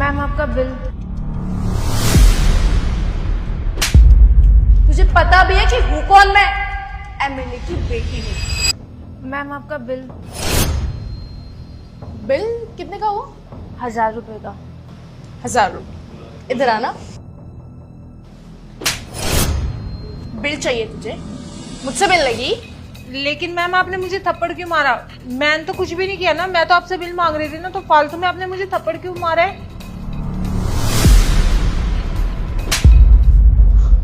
Ma'am आपका bill. तुझे पता भी है कि हूँ कौन मैं? एमएलए की बेटी हूँ। मैम आपका बिल। बिल कितने का हुआ? 1000 रुपए का। 1000 रुपये। इधर आना। बिल चाहिए तुझे? मुझसे बिल लगी? लेकिन मैम आपने मुझे थप्पड़ क्यों मारा? मैंने तो कुछ भी नहीं किया ना, मैं तो आपसे बिल मांग रही थी ना, तो फालतू में आपने मुझे थप्पड़ क्यों मारा है?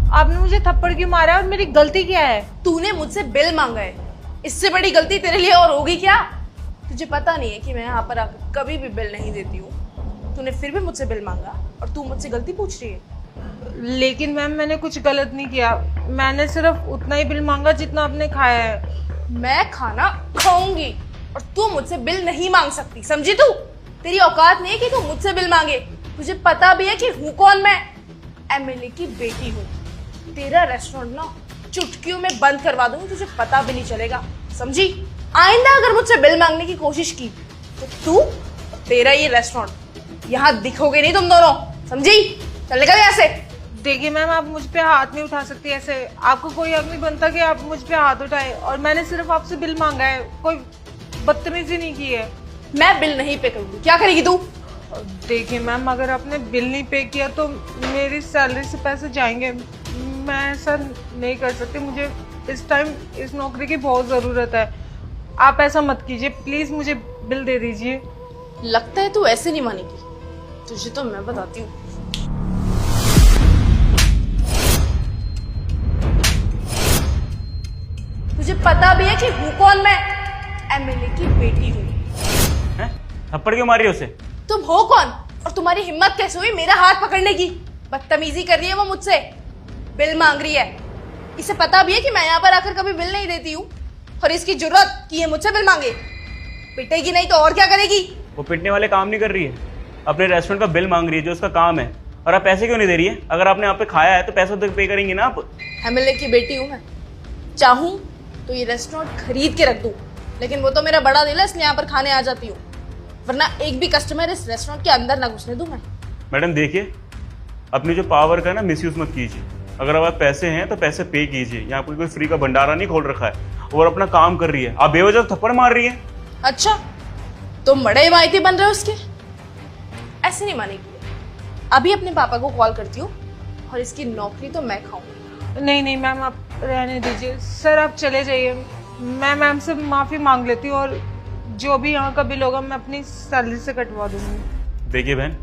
आपने मुझे थप्पड़ क्यों मारा है और मेरी गलती क्या है? तूने मुझसे बिल मांगा है, इससे बड़ी गलती तेरे लिए और होगी क्या? तुझे पता नहीं है कि मैं यहाँ पर आकर कभी भी बिल नहीं देती हूँ। तूने फिर भी मुझसे बिल मांगा और तू मुझसे गलती पूछ रही है। लेकिन मैम मैंने कुछ गलत नहीं किया, मैंने सिर्फ उतना ही बिल मांगा जितना आपने खाया है। मैं खाना खाऊंगी और तू मुझसे बिल नहीं मांग सकती, समझी तू? तेरी औकात नहीं है कि तू मुझसे बिल मांगे। तुझे पता भी है कि हूँ कौन मैं? एमएलए की बेटी हूँ। तेरा रेस्टोरेंट ना चुटकियों में बंद करवा दूंगी, तुझे पता भी नहीं चलेगा, समझी? आइंदा अगर मुझसे बिल मांगने की कोशिश की तो तू तेरा ये रेस्टोरेंट यहाँ दिखोगे नहीं तुम दोनों, समझी? चल निकल यहाँ से। देखिए मैम, आप मुझ पे हाथ नहीं उठा सकती ऐसे, आपको कोई हक नहीं बनता कि आप मुझ पे हाथ उठाए, और मैंने सिर्फ आपसे बिल मांगा है, कोई बदतमीजी नहीं की है। मैं बिल नहीं पे करूंगी, क्या करेगी तू? देखिए मैम, अगर आपने बिल नहीं पे किया तो मेरी सैलरी से पैसे जाएंगे, मैं ऐसा नहीं कर सकती, मुझे इस टाइम इस नौकरी की बहुत ज़रूरत है, आप ऐसा मत कीजिए प्लीज़, मुझे बिल दे दीजिए। लगता है तू ऐसे नहीं मानेगी, तुझे तो मैं बताती हूँ। तुझे पता भी है कि हूँ कौन मैं? एमएलए की बेटी हूँ। हैं? थप्पड़ क्यों मारी उसे? तुम हो कौन और तुम्हारी हिम्मत कैसे हुई मेरा हाथ पकड़ने की? बदतमीजी कर रही है वो मुझसे, बिल मांग रही है। इसे पता भी है कि मैं यहाँ पर आकर कभी बिल नहीं देती हूँ, और इसकी जुर्रत कि ये मुझसे बिल मांगे। पिटेगी नहीं तो और क्या करेगी? वो पिटने वाले काम नहीं कर रही है, अपने रेस्टोरेंट का बिल मांग रही है जो उसका काम है। और आप पैसे क्यों नहीं दे रही है? अगर आपने यहाँ पे खाया है तो पैसा तो पे करेंगी ना आप। एमएलए की बेटी हूँ मैं, चाहूँ तो ये रेस्टोरेंट खरीद के रख दूँ, लेकिन वो तो मेरा बड़ा दिल है इसलिए यहाँ पर खाने आ जाती हूँ, वरना एक भी कस्टमर इस रेस्टोरेंट के अंदर ना घुसने दूँ मैं। मैडम देखिए, अपनी जो पावर का ना मिसयूज मत कीजिए। अगर आप पैसे हैं तो पैसे पे कीजिए, यहाँ पर कोई फ्री का भंडारा नहीं खोल रखा है, और अपना काम कर रही है। आप बेवजह थप्पड़ मार रही है। अच्छा, तुम बड़े हिमायती बन रहे हो उसके? ऐसे नहीं मानेगी। अभी अपने पापा को कॉल करती हूँ और इसकी नौकरी तो मैं खाऊंगी। नहीं नहीं मैम, आप रहने दीजिए, सर आप चले जाइए, मैं मैम से माफ़ी मांग लेती हूँ, और जो भी यहाँ का बिल होगा मैं अपनी सैलरी से कटवा दूँगी। देखिए बहन,